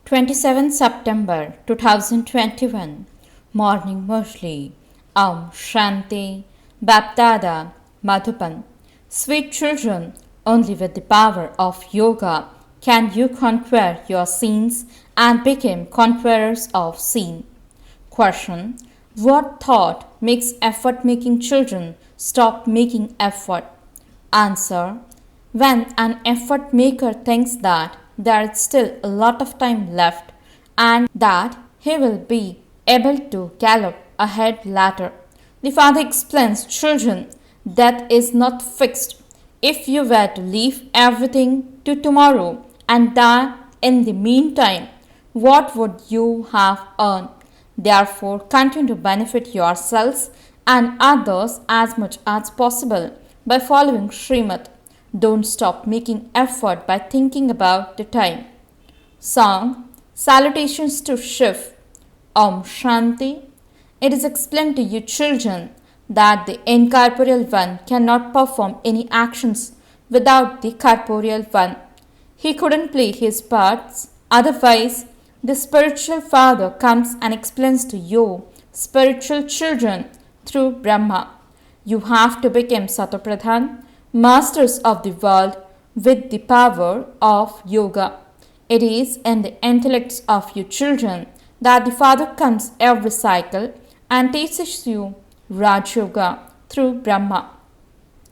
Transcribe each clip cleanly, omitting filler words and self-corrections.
27 September 2021 Morning Murli Shanti Bapdada Madhupan. Sweet children, only with the power of yoga can you conquer your sins and become conquerors of sin. Question: what thought makes effort making children stop making effort? Answer: when an effort maker thinks that there is still a lot of time left and that he will be able to gallop ahead later. The father explains: children, death is not fixed. If you were to leave everything to tomorrow and die in the meantime, what would you have earned? Therefore, continue to benefit yourselves and others as much as possible by following Srimad. Don't stop making effort by thinking about the time. Song: Salutations to Shiv. Shanti. It is explained to you, children, that the incorporeal one cannot perform any actions without the corporeal one. He couldn't play his parts, otherwise, the spiritual father comes and explains to you, spiritual children, through Brahma. You have to become Satopradhan, masters of the world, with the power of yoga. It is in the intellects of you children that the Father comes every cycle and teaches you Raj Yoga through Brahma.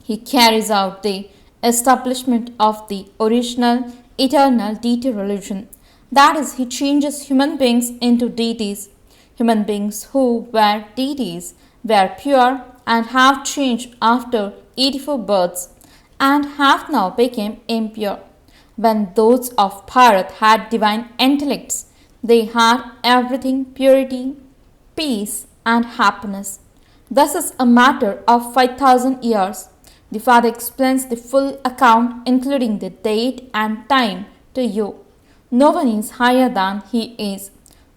He carries out the establishment of the original eternal deity religion. That is, he changes human beings into deities. Human beings who were deities were pure and have changed after 84 births and have now become impure. When those of Bharat had divine intellects, they had everything purity, peace, and happiness. This is a matter of 5,000 years. The Father explains the full account, including the date and time, to you. No one is higher than he is.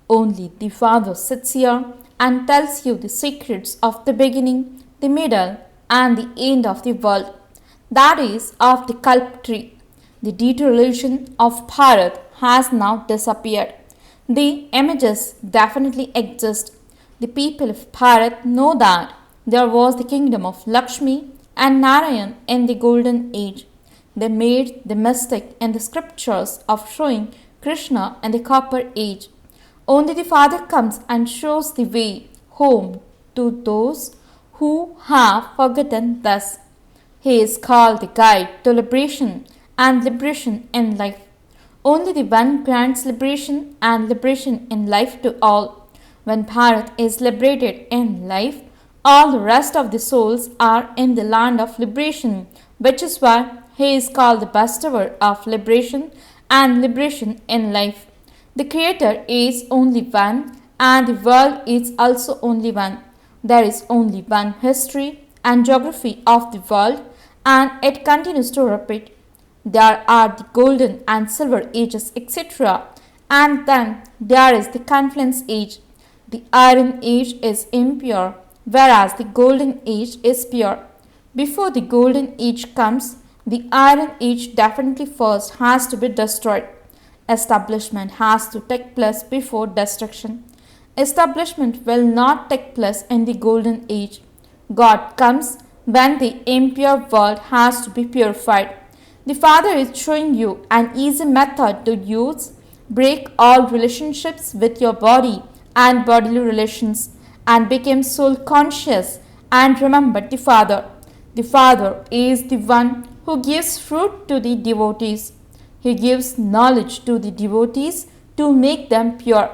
Only the Father sits here and tells you the secrets of the beginning, the middle, and the end of the world. That is, of the Kalp tree. The deity religion of Bharat has now disappeared. The images definitely exist. The people of Bharat know that there was the kingdom of Lakshmi and Narayan in the golden age. They made the mistake in the scriptures of showing Krishna in the copper age. Only the Father comes and shows the way home to those who have forgotten this. He is called the guide to liberation and liberation in life. Only the one grants liberation and liberation in life to all. When Bharat is liberated in life, all the rest of the souls are in the land of liberation, which is why he is called the bestower of liberation and liberation in life. The Creator is only one and the world is also only one. There is only one history and geography of the world and it continues to repeat. There are the golden and silver ages, etc. And then there is the confluence age. The iron age is impure, whereas the golden age is pure. Before the golden age comes, the iron age definitely first has to be destroyed. Establishment has to take place before destruction. Establishment will not take place in the golden age. God comes when the impure world has to be purified. The Father is showing you an easy method to use. Break all relationships with your body and bodily relations and become soul conscious and remember the Father. The Father is the one who gives fruit to the devotees. He gives knowledge to the devotees to make them pure.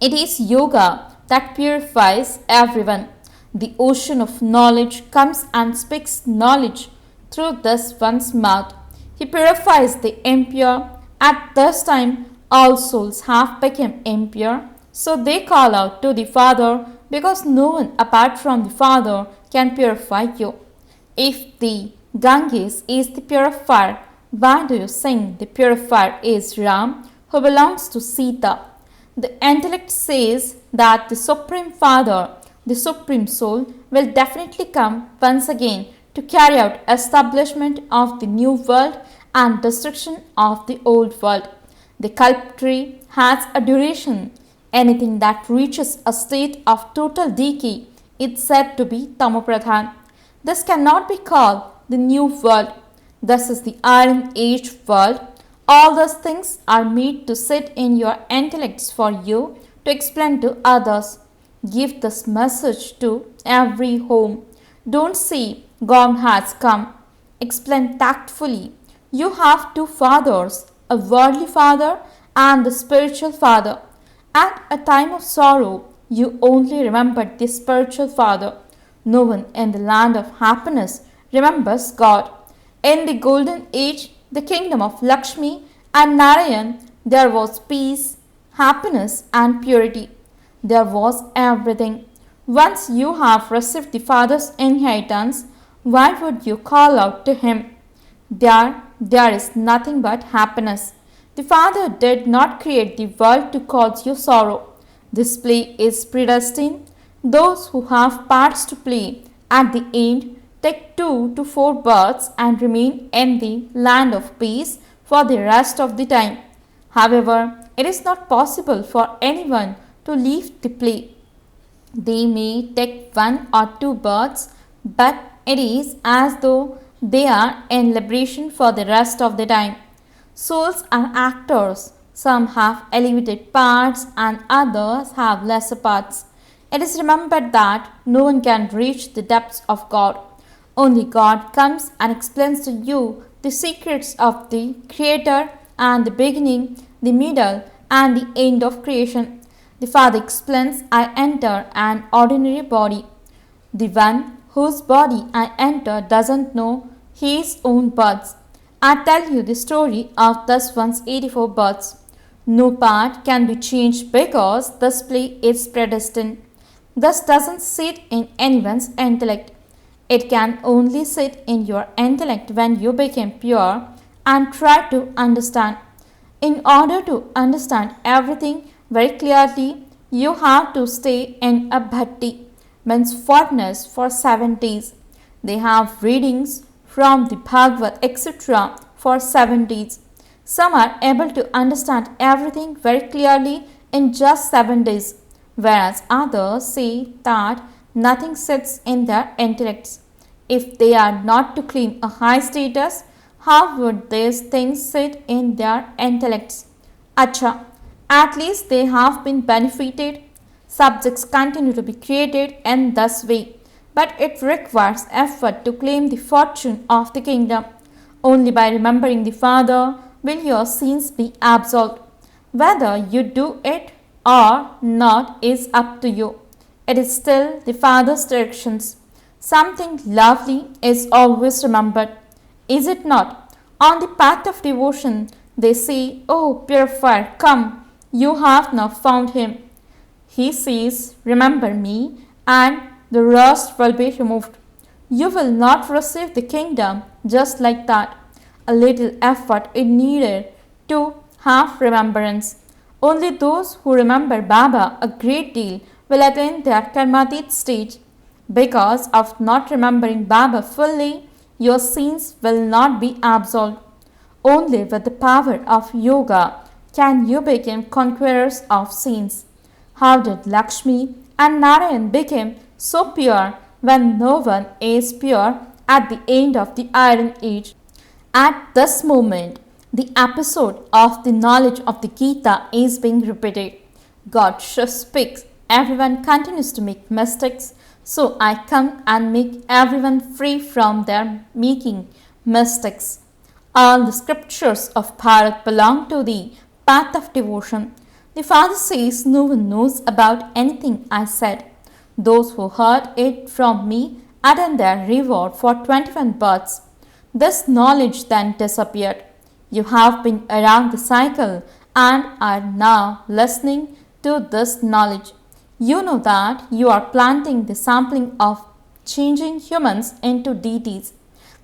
It is yoga that purifies everyone. The ocean of knowledge comes and speaks knowledge through this one's mouth. He purifies the impure. At this time, all souls have become impure, so they call out to the Father because no one apart from the Father can purify you. If the Ganges is the purifier, why do you think the purifier is Ram, who belongs to Sita? The intellect says that the Supreme Father, the Supreme Soul, will definitely come once again to carry out establishment of the new world and destruction of the old world. The culprit has a duration. Anything that reaches a state of total decay is said to be tamopradhan. This cannot be called the new world. This is the Iron Age world. All those things are made to sit in your intellects for you to explain to others. Give this message to every home. Don't say God has come. Explain tactfully. You have two fathers, a worldly father and the spiritual father. At a time of sorrow, you only remember the spiritual father. No one in the land of happiness remembers God. In the golden age, the kingdom of Lakshmi and Narayan, there was peace, happiness, and purity. There was everything. Once you have received the Father's inheritance, why would you call out to Him? There is nothing but happiness. The Father did not create the world to cause you sorrow. This play is predestined. Those who have parts to play at the end take 2 to 4 births and remain in the land of peace for the rest of the time. However, it is not possible for anyone to leave the play. They may take 1 or 2 births, but it is as though they are in liberation for the rest of the time. Souls are actors. Some have elevated parts and others have lesser parts. It is remembered that no one can reach the depths of God. Only God comes and explains to you the secrets of the Creator and the beginning, the middle, and the end of creation. The Father explains, I enter an ordinary body. The one whose body I enter doesn't know his own births. I tell you the story of this one's 84 births. No part can be changed because this play is predestined. This doesn't sit in anyone's intellect. It can only sit in your intellect when you become pure and try to understand. In order to understand everything very clearly, you have to stay in a bhatti, means furnace, for 7 days. They have readings from the Bhagavad, etc. for 7 days. Some are able to understand everything very clearly in just 7 days, whereas others say that nothing sits in their intellects. If they are not to claim a high status, how would these things sit in their intellects? Acha, at least they have been benefited. Subjects continue to be created in this way, but it requires effort to claim the fortune of the kingdom. Only by remembering the Father will your sins be absolved. Whether you do it or not is up to you. It is still the Father's directions. Something lovely is always remembered, is it not? On the path of devotion, they say, Oh, purifier, come, you have now found him. He says, Remember me, and the rust will be removed. You will not receive the kingdom just like that. A little effort is needed to have remembrance. Only those who remember Baba a great deal will attain their karmatit stage. Because of not remembering Baba fully, your sins will not be absolved. Only with the power of yoga can you become conquerors of sins. How did Lakshmi and Narayan become so pure when no one is pure at the end of the Iron Age? At this moment, the episode of the knowledge of the Gita is being repeated. God speaks. Everyone continues to make mistakes. So I come and make everyone free from their making mistakes. All the scriptures of Bharat belong to the path of devotion. The Father says no one knows about anything I said. Those who heard it from me attain their reward for 21 births. This knowledge then disappeared. You have been around the cycle and are now listening to this knowledge. You know that you are planting the sampling of changing humans into deities.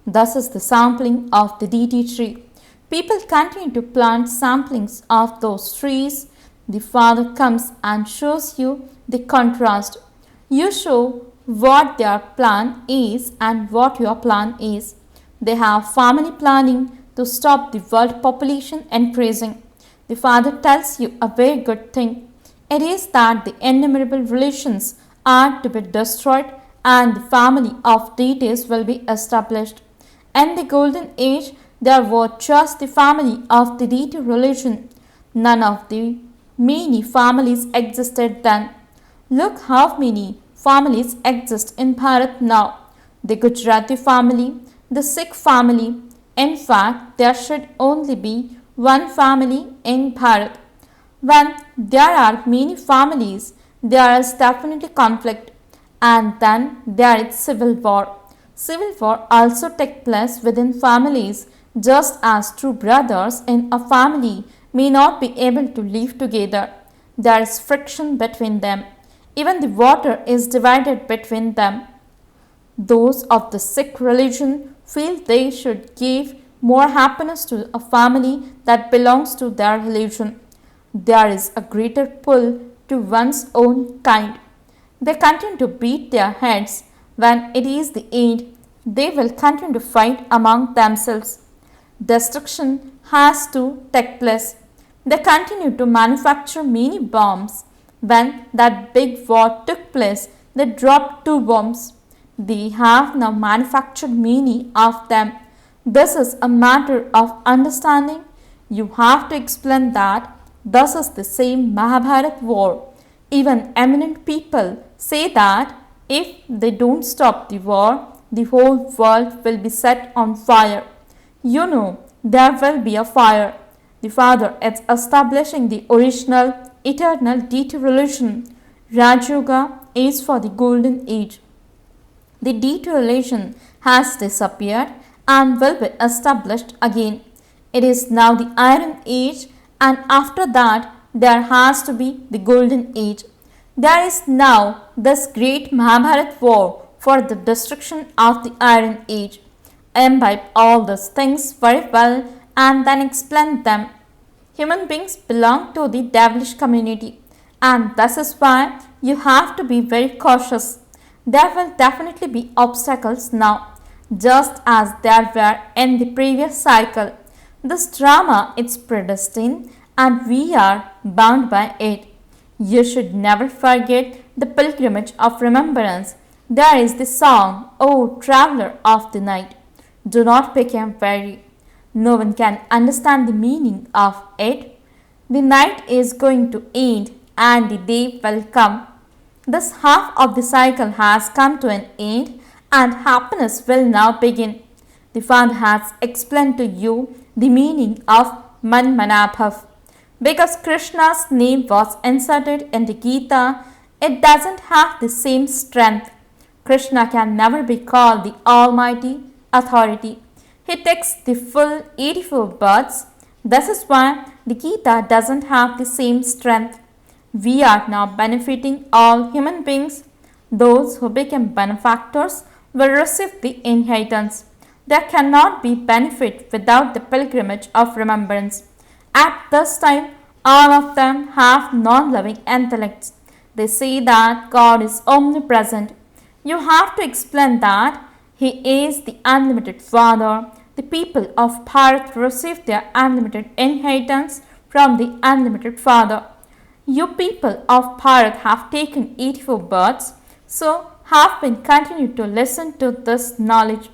Thus is the sampling of the deity tree. People continue to plant samplings of those trees. The Father comes and shows you the contrast. You show what their plan is and what your plan is. They have family planning to stop the world population increasing. The father tells you a very good thing. It is that the innumerable relations are to be destroyed and the family of deities will be established. In the Golden Age, there was just the family of the deity religion. None of the many families existed then. Look how many families exist in Bharat now. The Gujarati family, the Sikh family. In fact, there should only be one family in Bharat. When there are many families, there is definitely conflict, and then there is civil war. Civil war also takes place within families, just as two brothers in a family may not be able to live together. There is friction between them. Even the water is divided between them. Those of the Sikh religion feel they should give more happiness to a family that belongs to their religion. There is a greater pull to one's own kind. They continue to beat their heads. When it is the end, they will continue to fight among themselves. Destruction has to take place. They continue to manufacture many bombs. When that big war took place, they dropped 2 bombs. They have now manufactured many of them. This is a matter of understanding. You have to explain that this is the same Mahabharat war. Even eminent people say that if they don't stop the war, the whole world will be set on fire. You know, there will be a fire. The father is establishing the original eternal deity religion. Raj Yoga is for the golden age. The deity religion has disappeared and will be established again. It is now the Iron Age, and after that there has to be the Golden Age. There is now this great Mahabharat war for the destruction of the Iron Age. Imbibe all these things very well and then explain them. Human beings belong to the devilish community, and this is why you have to be very cautious. There will definitely be obstacles now, just as there were in the previous cycle. This drama is predestined and we are bound by it. You should never forget the pilgrimage of remembrance. There is the song, O Traveller of the Night. Do not become weary. No one can understand the meaning of it. The night is going to end and the day will come. This half of the cycle has come to an end and happiness will now begin. The Father has explained to you the meaning of Manmanabhav. Because Krishna's name was inserted in the Gita, it doesn't have the same strength. Krishna can never be called the Almighty Authority. He takes the full 84 births. This is why the Gita doesn't have the same strength. We are now benefiting all human beings. Those who become benefactors will receive the inheritance. There cannot be benefit without the pilgrimage of remembrance. At this time, all of them have non-living intellects. They say that God is omnipresent. You have to explain that He is the unlimited Father. The people of Bharat receive their unlimited inheritance from the unlimited Father. You people of Bharat have taken 84 births, so have been continued to listen to this knowledge.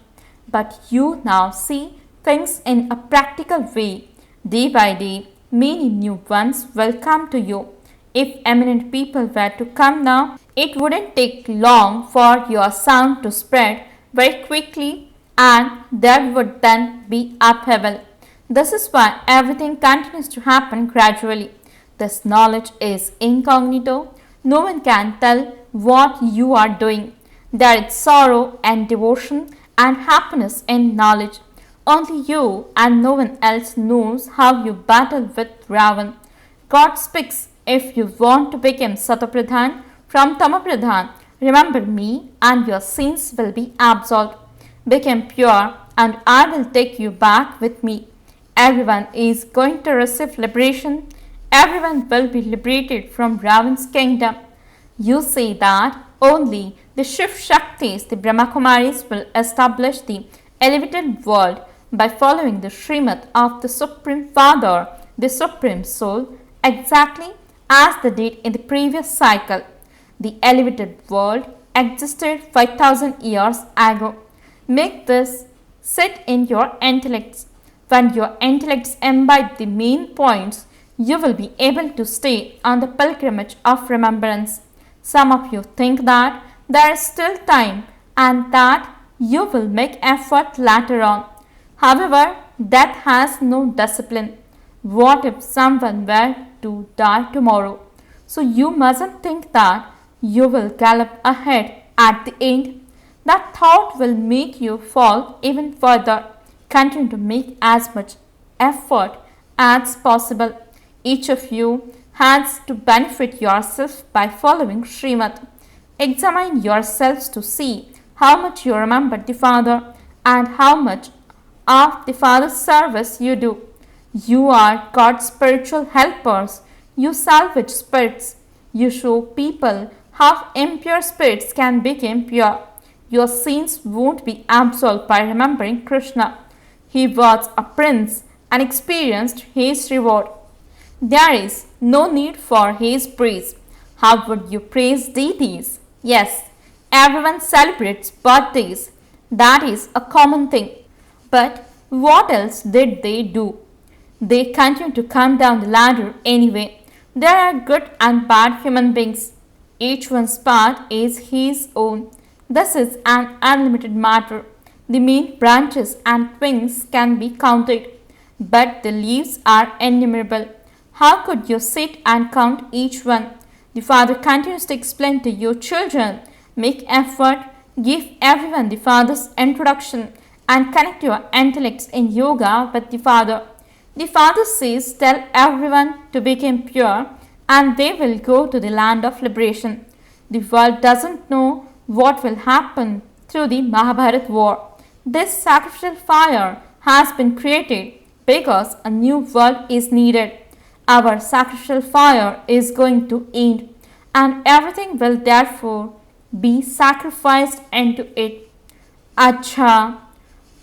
But you now see things in a practical way. Day by day, many new ones will come to you. If eminent people were to come now, it wouldn't take long for your sound to spread very quickly and there would then be upheaval. This is why everything continues to happen gradually. This knowledge is incognito. No one can tell what you are doing. There is sorrow and devotion and happiness in knowledge. Only you and no one else knows how you battle with Ravan. God speaks, if you want to become Satapradhan from Tamapradhan, remember me and your sins will be absolved. Become pure and I will take you back with me. Everyone is going to receive liberation. Everyone will be liberated from Ravan's kingdom. You say that only the Shiv Shaktis, the Brahmakumaris, will establish the elevated world by following the Srimad of the Supreme Father. the Supreme Soul, exactly as they did in the previous cycle. The elevated world existed 5000 years ago. Make this sit in your intellects. When your intellects imbibe the main points, you will be able to stay on the pilgrimage of remembrance. Some of you think that there is still time and that you will make effort later on. However, death has no discipline. What if someone were to die tomorrow? So you mustn't think that you will gallop ahead at the end. That thought will make you fall even further. Continue to make as much effort as possible. Each of you has to benefit yourself by following Srimad. Examine yourselves to see how much you remember the Father and how much of the Father's service you do. You are God's spiritual helpers. You salvage spirits. You show people how impure spirits can become pure. Your sins won't be absolved by remembering Krishna. He was a prince and experienced his reward. There is no need for his praise. How would you praise deities? Yes, everyone celebrates birthdays. That is a common thing. But what else did they do? They continue to come down the ladder anyway. There are good and bad human beings. Each one's path is his own. This is an unlimited matter. The main branches and twigs can be counted, but the leaves are innumerable. How could you sit and count each one? The Father continues to explain to you, children, make effort, give everyone the Father's introduction, and connect your intellects in yoga with the Father. The Father says, tell everyone to become pure and they will go to the land of liberation. The world doesn't know what will happen through the Mahabharat war. This sacrificial fire has been created because a new world is needed. Our sacrificial fire is going to end and everything will therefore be sacrificed into it. Acha,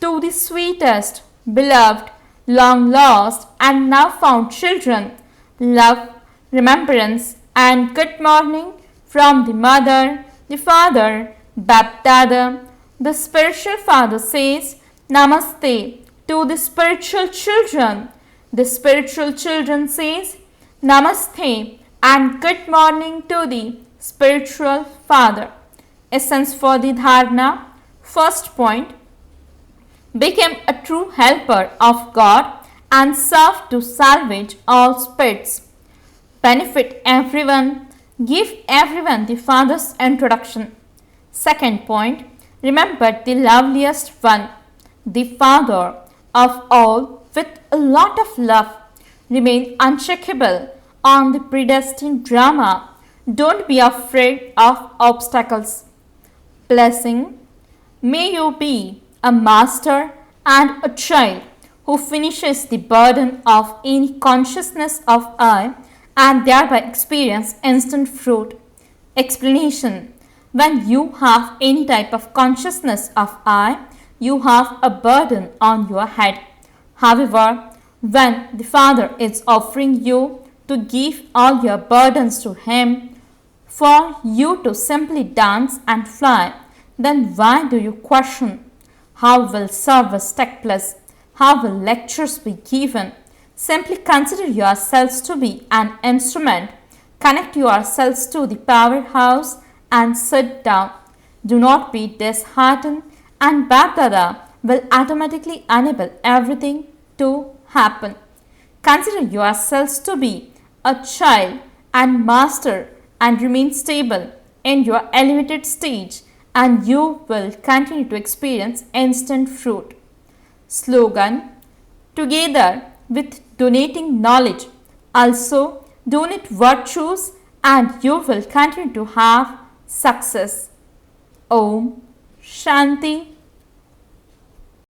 to the sweetest, beloved, long lost and now found children, love, remembrance and good morning from the mother, the father, Bapdada. The spiritual father says Namaste to the spiritual children. The spiritual children says Namaste and good morning to the spiritual father. Essence for the dharana. First point, become a true helper of God and serve to salvage all spirits. Benefit everyone, give everyone the Father's introduction. Second point, remember the loveliest one, the Father of all with a lot of love. Remain unshakable on the predestined drama. Don't be afraid of obstacles. Blessing, may you be a master and a child who finishes the burden of any consciousness of I and thereby experience instant fruit. Explanation, when you have any type of consciousness of I, you have a burden on your head. However, when the Father is offering you to give all your burdens to Him, for you to simply dance and fly, then why do you question? How will service take place? How will lectures be given? Simply consider yourselves to be an instrument. Connect yourselves to the powerhouse and sit down. Do not be disheartened, and Bapdada will automatically enable everything to happen. Consider yourselves to be a child and master and remain stable in your elevated stage, and you will continue to experience instant fruit. Slogan, together with donating knowledge, also donate virtues and you will continue to have success. Om Shanti